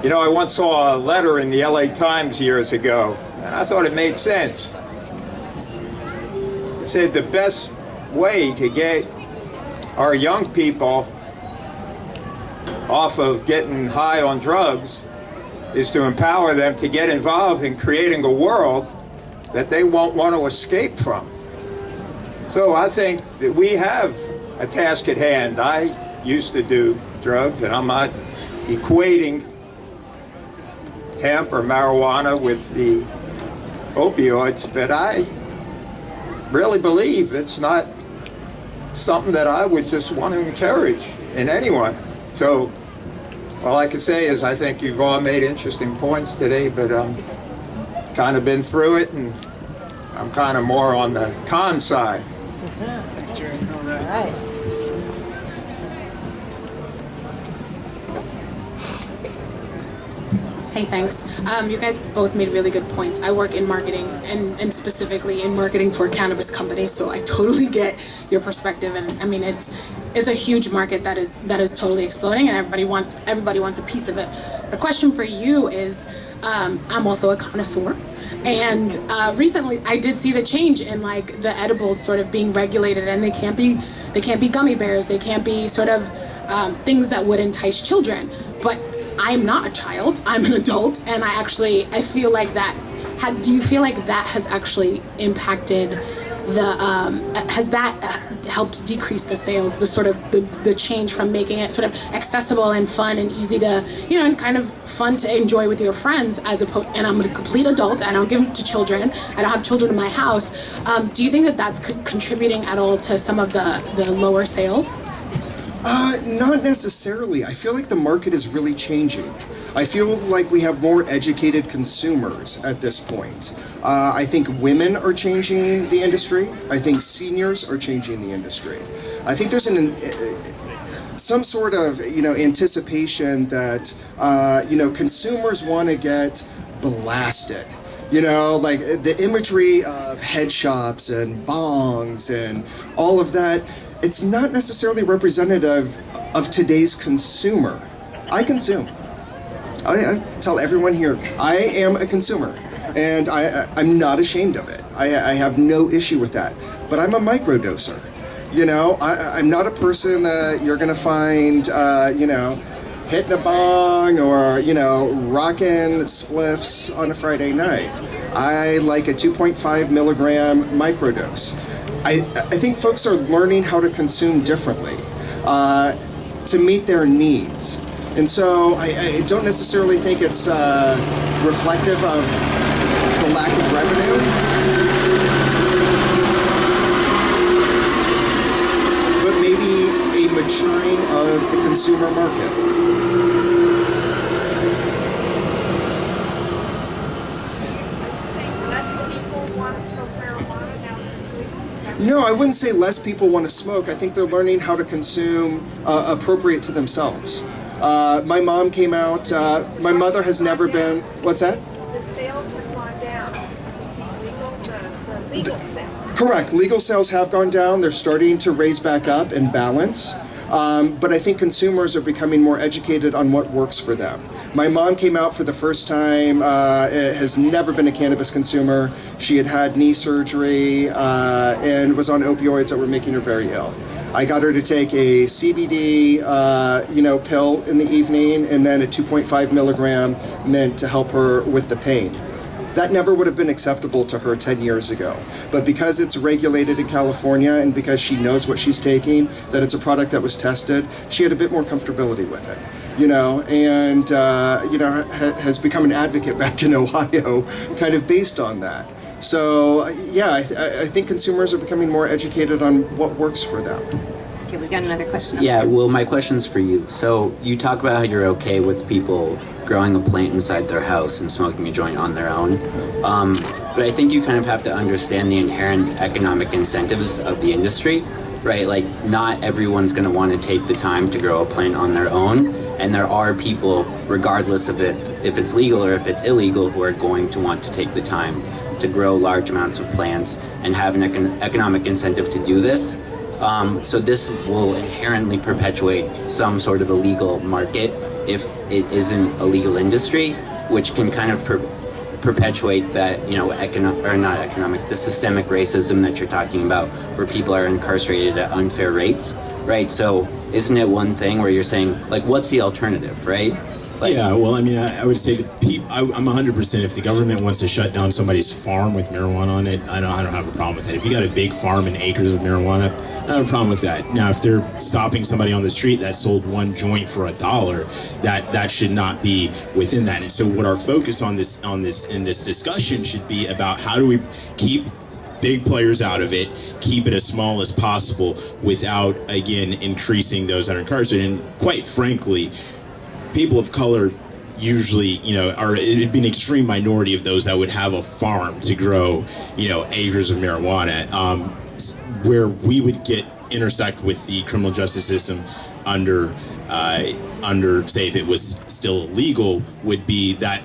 You know, I once saw a letter in the LA Times years ago, and I thought it made sense. It said the best way to get our young people off of getting high on drugs is to empower them to get involved in creating a world that they won't want to escape from. So I think that we have a task at hand. I used to do drugs, and I'm not equating hemp or marijuana with the opioids, but I really believe it's not something that I would just want to encourage in anyone. So all I can say is I think you've all made interesting points today, but kind of been through it, and I'm kind of more on the con side. Thanks, Jerry. All right. Hey, thanks. You guys both made really good points. I work in marketing and specifically in marketing for cannabis companies, so I totally get your perspective. And I mean, it's a huge market that is totally exploding, and everybody wants a piece of it. The question for you is, I'm also a connoisseur, and recently I did see the change in like the edibles sort of being regulated, and they can't be gummy bears, they can't be sort of things that would entice children. But I'm not a child, I'm an adult, and I feel like that, do you feel like that has actually impacted the, has that helped decrease the sales, the sort of, the change from making it sort of accessible and fun and easy to, you know, and kind of fun to enjoy with your friends, as opposed, and I'm a complete adult, I don't give them to children, I don't have children in my house. Do you think that that's contributing at all to some of the lower sales? Not necessarily. I feel like the market is really changing. I feel like we have more educated consumers at this point. I think women are changing the industry. I think seniors are changing the industry. I think there's some sort of, you know, anticipation that, you know, consumers want to get blasted. You know, like the imagery of head shops and bongs and all of that, it's not necessarily representative of today's consumer. I consume. I tell everyone here, I am a consumer, and I'm not ashamed of it. I have no issue with that. But I'm a microdoser. You know, I'm not a person that you're gonna find, you know, hitting a bong or, you know, rocking spliffs on a Friday night. I like a 2.5 milligram microdose. I think folks are learning how to consume differently to meet their needs. And so I don't necessarily think it's reflective of the lack of revenue. But maybe a maturing of the consumer market. No, I wouldn't say less people want to smoke. I think they're learning how to consume appropriate to themselves. My mom came out, my mother has never been, what's that? The sales have gone down since it became legal, the legal sales. Correct, legal sales have gone down. They're starting to raise back up and balance. But I think consumers are becoming more educated on what works for them. My mom came out for the first time, has never been a cannabis consumer. She had had knee surgery and was on opioids that were making her very ill. I got her to take a CBD, you know, pill in the evening, and then a 2.5 milligram mint to help her with the pain. That never would have been acceptable to her 10 years ago. But because it's regulated in California and because she knows what she's taking, that it's a product that was tested, she had a bit more comfortability with it. You know, and, you know, has become an advocate back in Ohio, kind of based on that. So, yeah, I think consumers are becoming more educated on what works for them. Okay, we got another question. Yeah, well, my question's for you. So, you talk about how you're okay with people growing a plant inside their house and smoking a joint on their own. But I think you kind of have to understand the inherent economic incentives of the industry. right? Like, not everyone's going to want to take the time to grow a plant on their own, and there are people, regardless of if it's legal or if it's illegal, who are going to want to take the time to grow large amounts of plants and have an economic incentive to do this. So this will inherently perpetuate some sort of illegal market if it isn't a legal industry, which can kind of perpetuate that, you know, the systemic racism that you're talking about, where people are incarcerated at unfair rates, right? So isn't it one thing where you're saying, like, what's the alternative, right? Like, yeah, well, I mean, I would say that I'm 100%. If the government wants to shut down somebody's farm with marijuana on it, I don't have a problem with that. If you got a big farm and acres of marijuana, I don't have a problem with that. Now, if they're stopping somebody on the street that sold one joint for $1, that should not be within that. And so, what our focus in this discussion should be about how do we keep big players out of it, keep it as small as possible without, again, increasing those that are incarcerated. And quite frankly, people of color usually, you know, it'd be an extreme minority of those that would have a farm to grow, you know, acres of marijuana. Where we would intersect with the criminal justice system under, say, if it was still illegal, would be that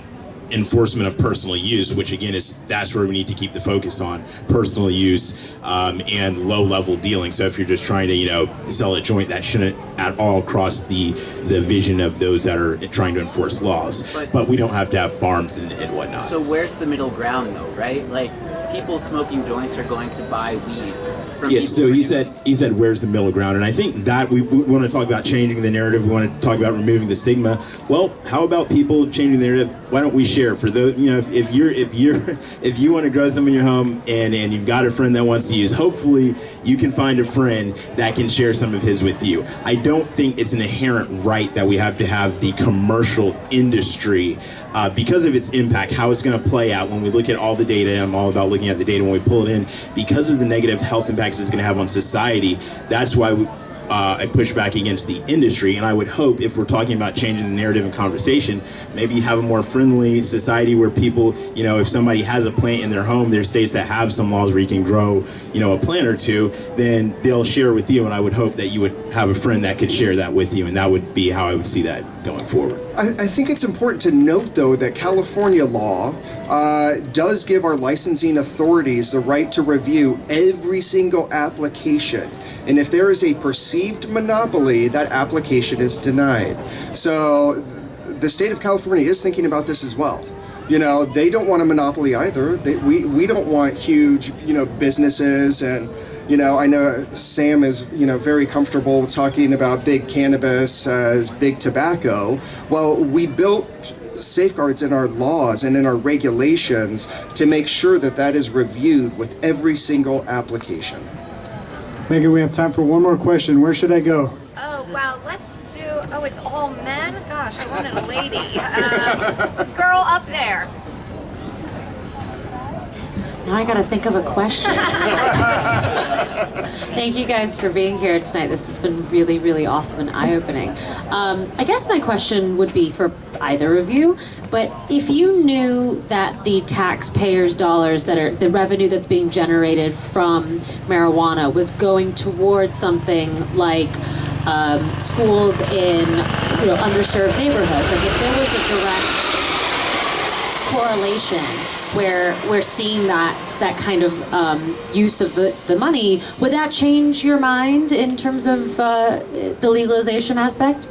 enforcement of personal use, which again that's where we need to keep the focus on personal use and low-level dealing. So if you're just trying to, you know, sell a joint, that shouldn't at all cross the vision of those that are trying to enforce laws. But we don't have to have farms and whatnot. So where's the middle ground, though, right? Like, people smoking joints are going to buy weed. Yeah, so he said, where's the middle ground? And I think that we want to talk about changing the narrative. We want to talk about removing the stigma. Well, how about people changing the narrative? Why don't we share? For those, you know, if you want to grow some in your home and you've got a friend that wants to use, hopefully you can find a friend that can share some of his with you. I don't think it's an inherent right that we have to have the commercial industry because of its impact, how it's going to play out when we look at all the data. I'm all about looking at the data when we pull it in, because of the negative health impacts it's going to have on society. That's why I push back against the industry, and I would hope, if we're talking about changing the narrative and conversation, maybe have a more friendly society where people, you know, if somebody has a plant in their home, there's states that have some laws where you can grow, you know, a plant or two, then they'll share with you, and I would hope that you would have a friend that could share that with you, and that would be how I would see that going forward. I think it's important to note, though, that California law does give our licensing authorities the right to review every single application. And if there is a perceived monopoly, that application is denied. So the state of California is thinking about this as well. You know, they don't want a monopoly either. We don't want huge, you know, businesses. And, you know, I know Sam is, you know, very comfortable talking about big cannabis as big tobacco. Well, we built safeguards in our laws and in our regulations to make sure that that is reviewed with every single application. Megan, we have time for one more question. Where should I go? Oh, wow, let's do, oh, it's all men? Gosh, I wanted a lady. Girl up there. Now I gotta think of a question. Thank you guys for being here tonight. This has been really, really awesome and eye-opening. I guess my question would be for either of you, but if you knew that the taxpayers' dollars, that are the revenue that's being generated from marijuana, was going towards something like schools in, you know, underserved neighborhoods, like if there was a direct correlation where we're seeing that kind of use of the money, would that change your mind in terms of the legalization aspect?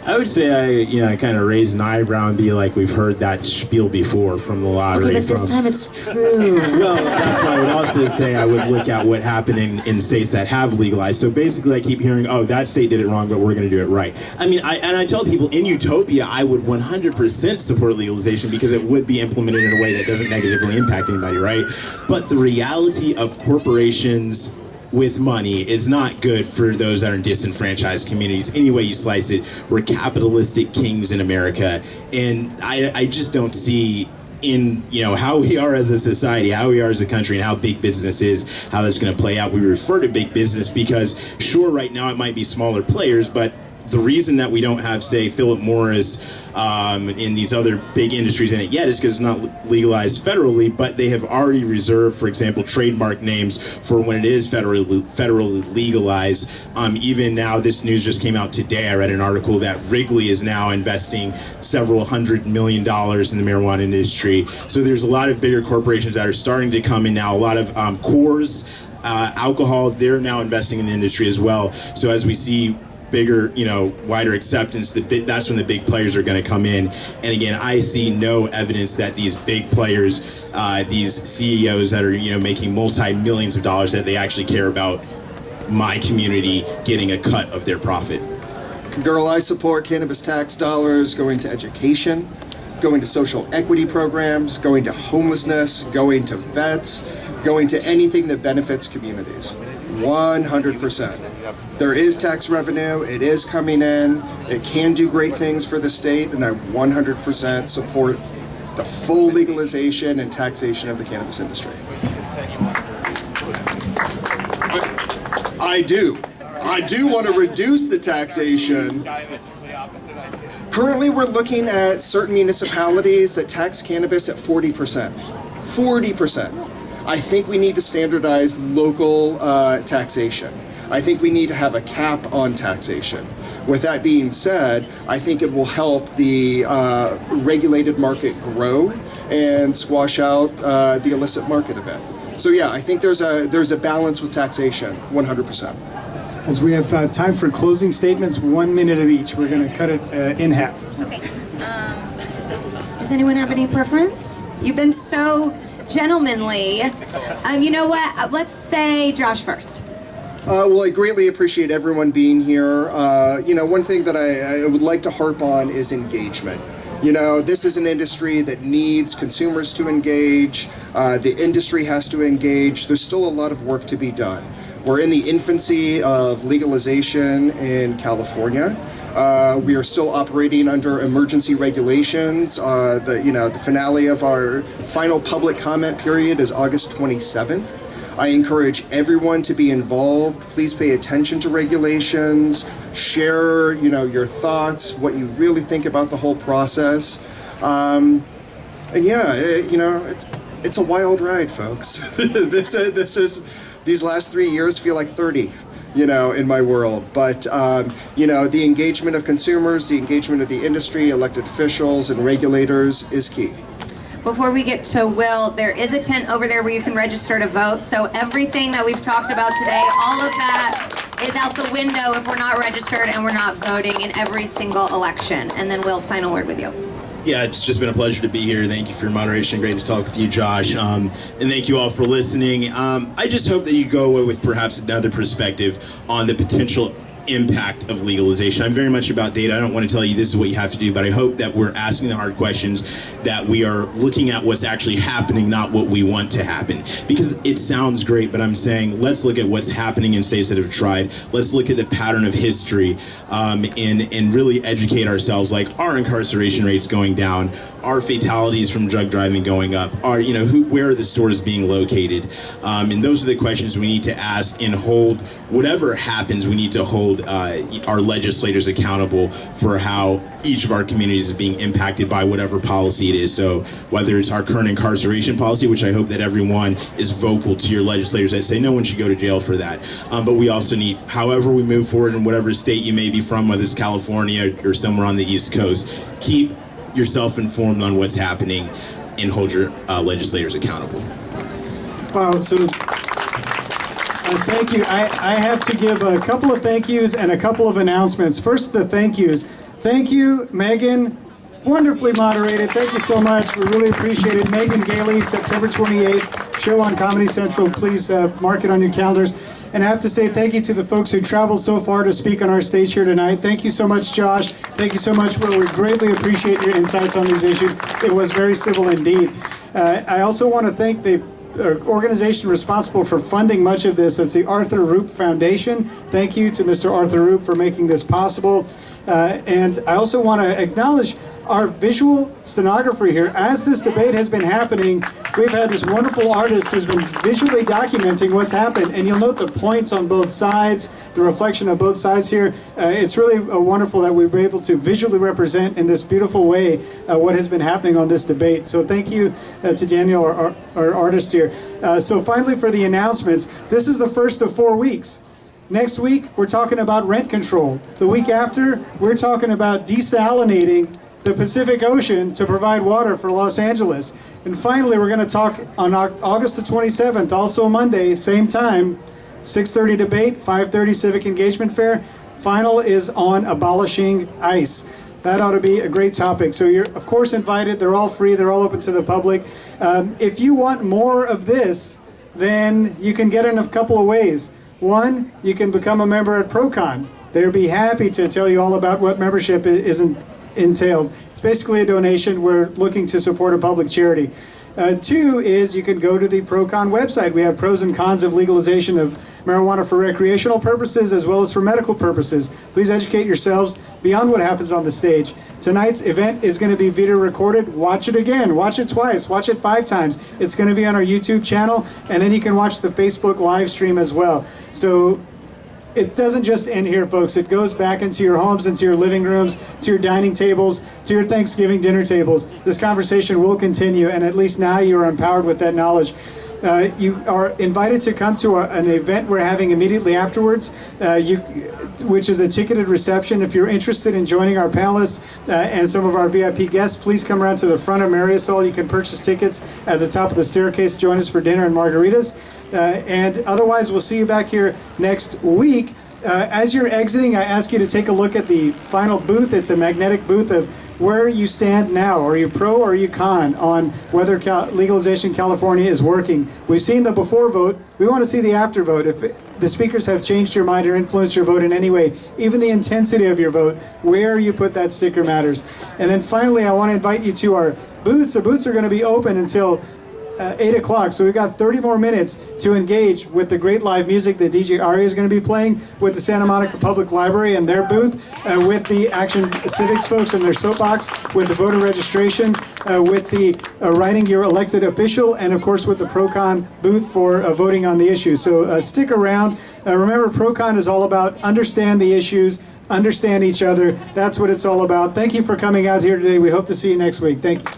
I would say I kind of raise an eyebrow and be like, we've heard that spiel before from the lottery. Okay, but this time it's true. Well, that's why I would also say I would look at what happened in states that have legalized. So basically I keep hearing, oh, that state did it wrong, but we're going to do it right. I mean, I tell people in utopia, I would 100% support legalization because it would be implemented in a way that doesn't negatively impact anybody, right? But the reality of corporations with money is not good for those that are in disenfranchised communities. Any way you slice it, we're capitalistic kings in America, and I just don't see in, you know, how we are as a society, how we are as a country, and how big business is, how that's going to play out. We refer to big business because, sure, right now it might be smaller players, but the reason that we don't have, say, Philip Morris in these other big industries in it yet is because it's not legalized federally, but they have already reserved, for example, trademark names for when it is federally legalized. Even now, this news just came out today. I read an article that Wrigley is now investing several $100 million in the marijuana industry. So there's a lot of bigger corporations that are starting to come in now. A lot of Coors, alcohol, they're now investing in the industry as well. So as we see bigger, wider acceptance, that's when the big players are going to come in. And again, I see no evidence that these big players, these CEOs that are, making multi-millions of dollars, that they actually care about my community getting a cut of their profit. Girl, I support cannabis tax dollars going to education, going to social equity programs, going to homelessness, going to vets, going to anything that benefits communities. 100%. There is tax revenue, it is coming in, it can do great things for the state, and I 100% support the full legalization and taxation of the cannabis industry. I do want to reduce the taxation. Currently, we're looking at certain municipalities that tax cannabis at 40%. 40%. I think we need to standardize local taxation. I think we need to have a cap on taxation. With that being said, I think it will help the regulated market grow and squash out the illicit market a bit. So yeah, I think there's a balance with taxation, 100%. As we have time for closing statements, 1 minute of each. We're going to cut it in half. Okay. Does anyone have any preference? You've been so gentlemanly. You know what? Let's say Josh first. Well, I greatly appreciate everyone being here. One thing that I would like to harp on is engagement. This is an industry that needs consumers to engage. The industry has to engage. There's still a lot of work to be done. We're in the infancy of legalization in California. We are still operating under emergency regulations. The finale of our final public comment period is August 27th. I encourage everyone to be involved. Please pay attention to regulations. Share, your thoughts, what you really think about the whole process. It's a wild ride, folks. These last 3 years feel like 30. In my world. But, the engagement of consumers, the engagement of the industry, elected officials, and regulators is key. Before we get to Will, there is a tent over there where you can register to vote. So everything that we've talked about today, all of that is out the window if we're not registered and we're not voting in every single election. And then Will, final word with you. Yeah, it's just been a pleasure to be here. Thank you for your moderation. Great to talk with you, Josh. And thank you all for listening. I just hope that you go away with perhaps another perspective on the potential impact of legalization. I'm very much about data. I don't want to tell you this is what you have to do, but I hope that we're asking the hard questions, that we are looking at what's actually happening, not what we want to happen. Because it sounds great, but I'm saying let's look at what's happening in states that have tried. Let's look at the pattern of history and really educate ourselves. Like, our incarceration rates going down, our fatalities from drug driving going up, where are the stores being located? And those are the questions we need to ask and hold. Whatever happens, we need to hold our legislators accountable for how each of our communities is being impacted by whatever policy it is. So whether it's our current incarceration policy, which I hope that everyone is vocal to your legislators that say no one should go to jail for that. But we also need, however we move forward in whatever state you may be from, whether it's California or somewhere on the East Coast, keep yourself informed on what's happening and hold your legislators accountable. Wow, so thank you. I have to give a couple of thank yous and a couple of announcements. First, the thank yous. Thank you, Megan. Wonderfully moderated. Thank you so much. We really appreciate it. Megan Gailey, September 28th, show on Comedy Central. Please mark it on your calendars. And I have to say thank you to the folks who traveled so far to speak on our stage here tonight. Thank you so much, Josh. Thank you so much, Will. We greatly appreciate your insights on these issues. It was very civil indeed. I also want to thank the organization responsible for funding much of this. That's the Arthur Rupe Foundation. Thank you to Mr. Arthur Rupe for making this possible. And I also want to acknowledge our visual stenographer here. As this debate has been happening, we've had this wonderful artist who's been visually documenting what's happened, and you'll note the points on both sides, the reflection of both sides here. It's really wonderful that we were able to visually represent in this beautiful way what has been happening on this debate. So thank you to Daniel, our artist here. So finally, for the announcements, this is the first of 4 weeks. Next week, we're talking about rent control. The week after, we're talking about desalinating the Pacific Ocean to provide water for Los Angeles. And finally, we're going to talk on August the 27th, also Monday, same time, 6:30 debate, 5:30 civic engagement fair. Final is on abolishing ICE. That ought to be a great topic. So you're, of course, invited. They're all free. They're all open to the public. If you want more of this, then you can get in a couple of ways. One, you can become a member at ProCon. They'd be happy to tell you all about what membership entailed. It's basically a donation. We're looking to support a public charity. Two is you can go to the ProCon website. We have pros and cons of legalization of marijuana for recreational purposes as well as for medical purposes. Please educate yourselves beyond what happens on the stage. Tonight's event is going to be video recorded. Watch it again. Watch it twice. Watch it 5 times. It's going to be on our YouTube channel, and then you can watch the Facebook live stream as well. So it doesn't just end here, folks. It goes back into your homes, into your living rooms, to your dining tables, to your Thanksgiving dinner tables. This conversation will continue, and at least now you are empowered with that knowledge. You are invited to come to an event we're having immediately afterwards, which is a ticketed reception. If you're interested in joining our panelists and some of our VIP guests, please come around to the front of Marisol. You can purchase tickets at the top of the staircase. Join us for dinner and margaritas. And otherwise, we'll see you back here next week. As you're exiting, I ask you to take a look at the final booth. It's a magnetic booth of where you stand now. Are you pro or are you con on whether legalization in California is working? We've seen the before vote. We want to see the after vote. If the speakers have changed your mind or influenced your vote in any way, even the intensity of your vote, where you put that sticker matters. And then finally, I want to invite you to our booths. The booths are going to be open until 8 o'clock, so we've got 30 more minutes to engage with the great live music that DJ Ari is going to be playing, with the Santa Monica Public Library and their booth, with the Action Civics folks and their soapbox, with the voter registration, with the writing your elected official, and of course with the ProCon booth for voting on the issues. So stick around. Remember, ProCon is all about understand the issues, understand each other. That's what it's all about. Thank you for coming out here today. We hope to see you next week. Thank you.